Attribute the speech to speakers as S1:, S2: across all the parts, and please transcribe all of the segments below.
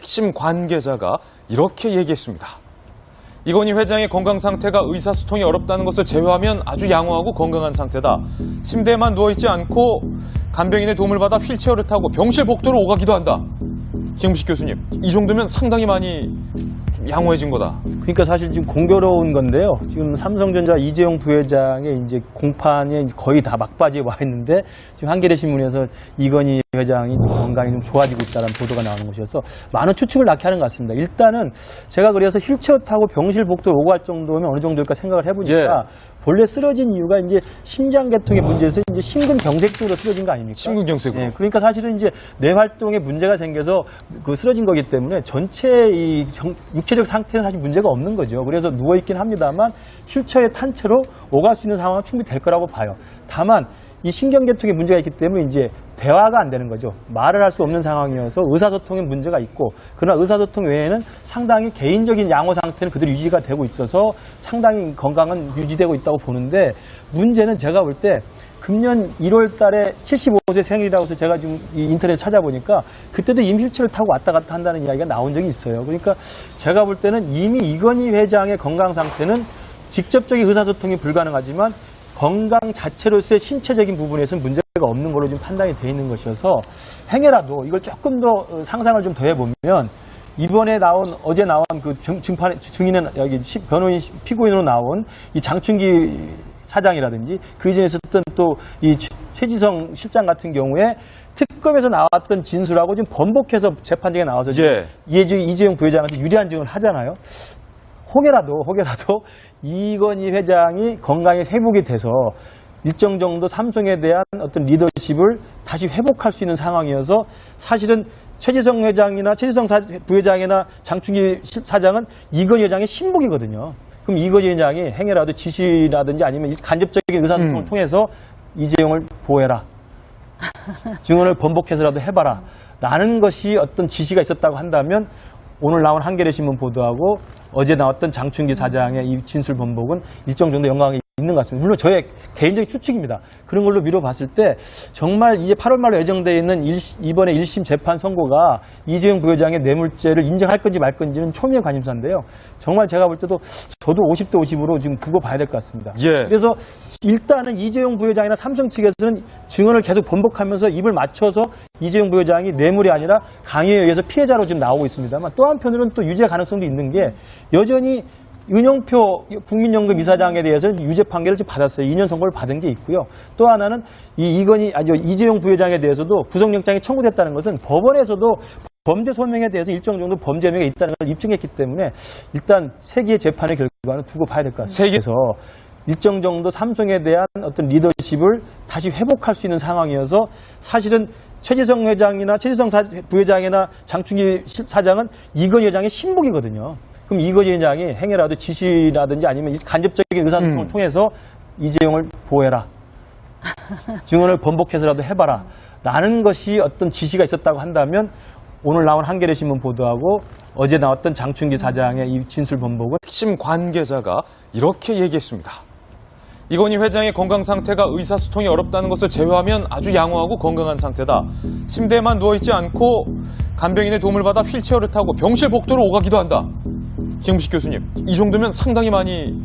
S1: 핵심 관계자가 이렇게 얘기했습니다. 이건희 회장의 건강 상태가 의사소통이 어렵다는 것을 제외하면 아주 양호하고 건강한 상태다. 침대에만 누워있지 않고 간병인의 도움을 받아 휠체어를 타고 병실 복도로 오가기도 한다. 김웅식 교수님, 이 정도면 상당히 많이 좀 양호해진 거다.
S2: 그러니까 사실 지금 공교로운 건데요. 지금 삼성전자 이재용 부회장의 이제 공판이 거의 다 막바지에 와 있는데 지금 한겨레 신문에서 이건희 회장이 건강이 좀 좋아지고 있다는 보도가 나오는 것이어서 많은 추측을 낳게 하는 것 같습니다. 일단은 제가 그래서 휠체어 타고 병실 복도로 오갈 정도면 어느 정도일까 생각을 해보니까 본래 쓰러진 이유가 이제 심장계통의 문제에서 이제 심근경색적으로 쓰러진 거 아닙니까?
S1: 심근경색으로.
S2: 네, 그러니까 사실은 이제 뇌 활동에 문제가 생겨서 그 쓰러진 거기 때문에 전체 이 육체적 상태는 사실 문제가 없는 거죠. 그래서 누워 있긴 합니다만 휠체어에 탄 채로 오갈 수 있는 상황은 충분히 될 거라고 봐요. 다만 이 신경계통에 문제가 있기 때문에 이제 대화가 안 되는 거죠. 말을 할 수 없는 상황이어서 의사소통에 문제가 있고, 그러나 의사소통 외에는 상당히 개인적인 양호 상태는 그대로 유지가 되고 있어서 상당히 건강은 유지되고 있다고 보는데, 문제는 제가 볼 때 금년 1월 달에 75세 생일이라고 해서 제가 지금 이 인터넷 찾아보니까 그때도 이미 휠체어를 타고 왔다 갔다 한다는 이야기가 나온 적이 있어요. 그러니까 제가 볼 때는 이미 이건희 회장의 건강 상태는 직접적인 의사소통이 불가능하지만 건강 자체로서의 신체적인 부분에서는 문제가 없는 걸로 지금 판단이 돼 있는 것이어서 행여라도 이걸 조금 더 상상을 좀 더 해보면 이번에 어제 나온 그 증인은 여기 변호인 피고인으로 나온 이 장충기 사장이라든지 그 이전에 있었던 또 이 최지성 실장 같은 경우에 특검에서 나왔던 진술하고 지금 번복해서 재판정에 나와서 이재용 부회장한테 유리한 증언을 하잖아요. 혹여라도 이건희 회장이 건강에 회복이 돼서 일정 정도 삼성에 대한 어떤 리더십을 다시 회복할 수 있는 상황이어서 사실은 최지성 회장이나 최지성 부회장이나 장충기 사장은 이건희 회장의 신복이거든요. 그럼 이건희 회장이 행여라도 지시라든지 아니면 간접적인 의사소통을 통해서 이재용을 보호해라. 증언을 번복해서라도 해봐라. 라는 것이 어떤 지시가 있었다고 한다면 오늘 나온 한겨레 신문 보도하고 어제 나왔던 장충기 사장의 이 진술 번복은 일정 정도 영향이 있는 것 같습니다. 물론 저의 개인적인 추측입니다. 그런 걸로 미뤄봤을 때 정말 이제 8월 말로 예정되어 있는 이번에 1심 재판 선고가 이재용 부회장의 뇌물죄를 인정할 건지 말 건지는 초미의 관심사인데요. 정말 제가 볼 때도 저도 50대 50으로 지금 두고 봐야 될 것 같습니다. 그래서 일단은 이재용 부회장이나 삼성 측에서는 증언을 계속 번복하면서 입을 맞춰서 이재용 부회장이 뇌물이 아니라 강요에 의해서 피해자로 지금 나오고 있습니다만 또 한편으로는 또 유죄 가능성도 있는 게 여전히 은영표 국민연금 이사장에 대해서는 유죄 판결을 지금 받았어요. 2년 선고를 받은 게 있고요. 또 하나는 이재용 부회장에 대해서도 구속영장이 청구됐다는 것은 법원에서도 범죄 소명에 대해서 일정 정도 범죄 혐의가 있다는 걸 입증했기 때문에 일단 세기의 재판의 결과는 두고 봐야 될 것 같습니다. 그래서 일정 정도 삼성에 대한 어떤 리더십을 다시 회복할 수 있는 상황이어서 사실은 최지성 회장이나 최지성 부회장이나 장충기 사장은 이건희 회장의 신복이거든요. 그럼 이건희 회장이 행여라도 지시라든지 아니면 간접적인 의사소통을 통해서 이재용을 보호해라. 증언을 번복해서라도 해봐라. 라는 것이 어떤 지시가 있었다고 한다면 오늘 나온 한겨레 신문 보도하고 어제 나왔던 장충기 사장의 이 진술 번복은
S1: 핵심 관계자가 이렇게 얘기했습니다. 이건희 회장의 건강 상태가 의사소통이 어렵다는 것을 제외하면 아주 양호하고 건강한 상태다. 침대에만 누워있지 않고 간병인의 도움을 받아 휠체어를 타고 병실 복도로 오가기도 한다. 김웅식 교수님, 이 정도면 상당히 많이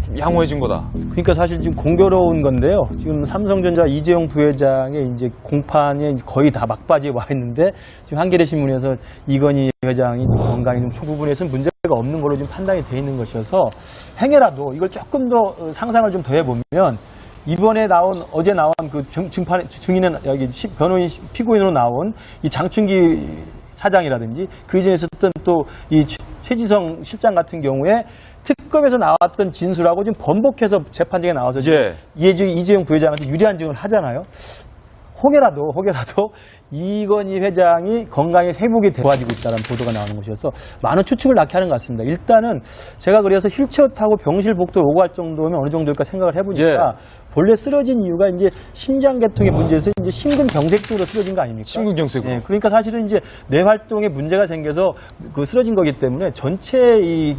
S1: 좀 양호해진 거다.
S2: 그러니까 사실 지금 공교로운 건데요. 지금 삼성전자 이재용 부회장의 이제 공판이 거의 다 막바지에 와 있는데 지금 한겨레 신문에서 이건희 회장이 건강이 좀 초부분에서는 문제가 없는 걸로 지금 판단이 돼 있는 것이어서 행여라도 이걸 조금 더 상상을 좀 더 해보면 이번에 어제 나온 그 증인은 여기 변호인 피고인으로 나온 이 장충기 사장이라든지 그 이전에 있었던 또 이 최지성 실장 같은 경우에 특검에서 나왔던 진술하고 지금 번복해서 재판정에 나와서 이재용 부회장한테 유리한 증언을 하잖아요. 혹여라도 이건희 회장이 건강에 회복이 되어지고 있다는 보도가 나오는 것이어서 많은 추측을 낳게 하는 것 같습니다. 일단은 제가 그래서 휠체어 타고 병실 복도로 오갈 정도면 어느 정도일까 생각을 해보니까 본래 쓰러진 이유가 이제 심장계통의 문제에서 이제 심근경색적으로 쓰러진 거 아닙니까?
S1: 심근경색으로.
S2: 네, 그러니까 사실은 이제 뇌 활동에 문제가 생겨서 그 쓰러진 거기 때문에 전체 이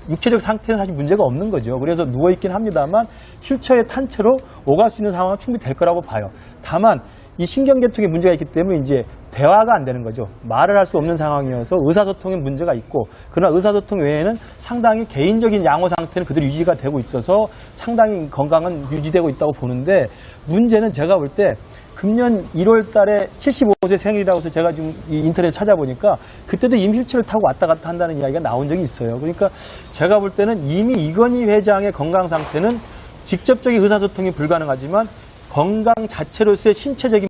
S2: 육체적 상태는 사실 문제가 없는 거죠. 그래서 누워 있긴 합니다만 휠체어에 탄 채로 오갈 수 있는 상황은 충분히 될 거라고 봐요. 다만 이 신경계통에 문제가 있기 때문에 이제 대화가 안 되는 거죠. 말을 할 수 없는 상황이어서 의사소통에 문제가 있고, 그러나 의사소통 외에는 상당히 개인적인 양호 상태는 그대로 유지가 되고 있어서 상당히 건강은 유지되고 있다고 보는데, 문제는 제가 볼 때 금년 1월 달에 75세 생일이라고 해서 제가 지금 이 인터넷 찾아보니까 그때도 이미 휠체어를 타고 왔다 갔다 한다는 이야기가 나온 적이 있어요. 그러니까 제가 볼 때는 이미 이건희 회장의 건강 상태는 직접적인 의사소통이 불가능하지만 건강 자체로서의 신체적인